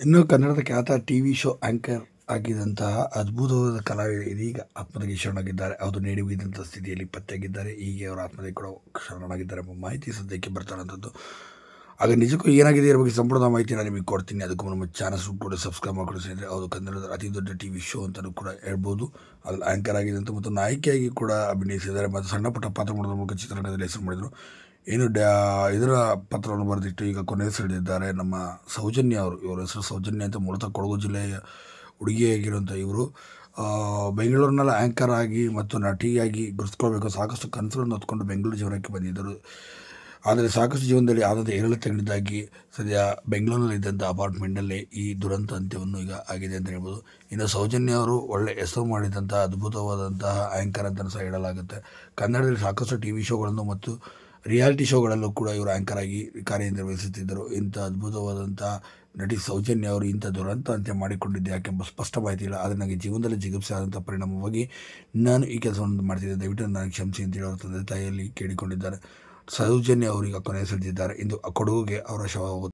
ಇನ್ನು ಕನ್ನಡದ ಖ್ಯಾತ ಟಿವಿ ಶೋ ಆಂಕರ್ ಆಗಿದ್ದಂತಹ ಅದ್ಭುತವಾದ ಕಲಾವಿದ ಇದೀಗ ಆತ್ಮಹತ್ಯೆಗೆ ಶರಣಾಗಿದ್ದಾರೆ. ಅವರು ನೀಡುವಿದಂಥ ಸ್ಥಿತಿಯಲ್ಲಿ ಪತ್ತೆಯಾಗಿದ್ದಾರೆ. ಹೀಗೆ ಅವರ ಆತ್ಮಹತ್ಯೆ ಕೂಡ ಶರಣಾಗಿದ್ದಾರೆ ಎಂಬ ಮಾಹಿತಿ ಸದ್ಯಕ್ಕೆ ಬರ್ತಾರಂಥದ್ದು. ಆಗ ನಿಜಕ್ಕೂ ಏನಾಗಿದೆ ಇದ್ರ ಬಗ್ಗೆ ಸಂಪೂರ್ಣ ಮಾಹಿತಿ ನಾನು ನಿಮಗೆ ಕೊಡ್ತೀನಿ. ಅದಕ್ಕೂ ನಮ್ಮ ಚಾನಲ್ಸ್ ಕೂಡ ಸಬ್ಸ್ಕ್ರೈಬ್ ಮಾಡ್ಕೊಂಡು ಸ್ನೇಹಿತರೆ. ಅದು ಕನ್ನಡದ ಅತಿ ದೊಡ್ಡ ಟಿವಿ ಶೋ ಅಂತಲೂ ಕೂಡ ಹೇಳ್ಬೋದು. ಅದ್ರಲ್ಲಿ ಆ್ಯಂಕರ್ ಆಗಿದ್ದಂಥ ಮತ್ತು ನಾಯಕಿಯಾಗಿ ಕೂಡ ಅಭಿನಯಿಸಿದ್ದಾರೆ ಮತ್ತು ಸಣ್ಣ ಪುಟ್ಟ ಪಾತ್ರ ಮಾಡೋದ್ರ ಮೂಲಕ ಚಿತ್ರರಂಗದಲ್ಲಿ ಹೆಸರು ಮಾಡಿದರು. ಏನು ಇದರ ಪತ್ರವನ್ನು ಬರೆದಿಟ್ಟು ಈಗ ಕೊನೆ ಸೆಳೆದಿದ್ದಾರೆ ನಮ್ಮ ಸೌಜನ್ಯ ಅವರು. ಇವರ ಹೆಸರು ಸೌಜನ್ಯ ಅಂತ, ಮೂಲತಃ ಕೊಡಗು ಜಿಲ್ಲೆಯ ಹುಡುಗಿಯಾಗಿರುವಂಥ ಇವರು ಬೆಂಗಳೂರಿನಲ್ಲಿ ಆ್ಯಂಕರ್ ಆಗಿ ಮತ್ತು ನಟಿಯಾಗಿ ಗುರುತಿಸ್ಕೊಳ್ಬೇಕು ಸಾಕಷ್ಟು ಕನಸುಗಳನ್ನು ಹೊತ್ಕೊಂಡು ಬೆಂಗಳೂರು ಜೀವನಕ್ಕೆ ಬಂದಿದ್ದರು. ಆದರೆ ಸಾಕಷ್ಟು ಜೀವನದಲ್ಲಿ ಆದಂಥ ಏರಿಳಿತಗಳಿಂದಾಗಿ ಸದ್ಯ ಬೆಂಗಳೂರಿನಲ್ಲಿದ್ದಂಥ ಅಪಾರ್ಟ್ಮೆಂಟ್ನಲ್ಲೇ ಈ ದುರಂತ ಅಂತ್ಯವನ್ನು ಈಗ ಆಗಿದೆ ಅಂತ ಹೇಳ್ಬೋದು. ಇನ್ನು ಸೌಜನ್ಯ ಅವರು ಒಳ್ಳೆ ಹೆಸರು ಮಾಡಿದಂಥ ಅದ್ಭುತವಾದಂತಹ ಆ್ಯಂಕರ್ ಅಂತಲೂ ಸಹ ಹೇಳಲಾಗುತ್ತೆ. ಕನ್ನಡದಲ್ಲಿ ಸಾಕಷ್ಟು ಟಿ ವಿ ಶೋಗಳನ್ನು ಮತ್ತು ರಿಯಾಲಿಟಿ ಶೋಗಳಲ್ಲೂ ಕೂಡ ಇವರು ಆ್ಯಂಕರ್ ಆಗಿ ಕಾರ್ಯನಿರ್ವಹಿಸುತ್ತಿದ್ದರು. ಇಂಥ ಅದ್ಭುತವಾದಂಥ ನಟಿ ಸೌಜನ್ಯ ಅವರು ಇಂಥ ದುರಂತ ಅಂತ್ಯ ಮಾಡಿಕೊಂಡಿದ್ದೆ ಯಾಕೆಂಬ ಸ್ಪಷ್ಟ ಮಾಹಿತಿ ಇಲ್ಲ. ಆದರೆ ನನಗೆ ಜೀವನದಲ್ಲಿ ಜಿಗುಪ್ಸೆ ಆದಂಥ ಪರಿಣಾಮವಾಗಿ ನಾನು ಈ ಕೆಲಸವನ್ನು ಮಾಡ್ತಿದ್ದೆ, ದಯವಿಟ್ಟು ನನಗೆ ಕ್ಷಮಿಸಿ ಅಂತೇಳಿ ಅವರ ತಂದೆ ತಾಯಿಯಲ್ಲಿ ಕೇಳಿಕೊಂಡಿದ್ದಾರೆ. ಸೌಜನ್ಯ ಅವರೀಗ ಕೊನೆಯುಸಿರೆಳೆದಿದ್ದಾರೆ. ಇಂದು ಕೊಡಗುಗೆ ಅವರ ಶವ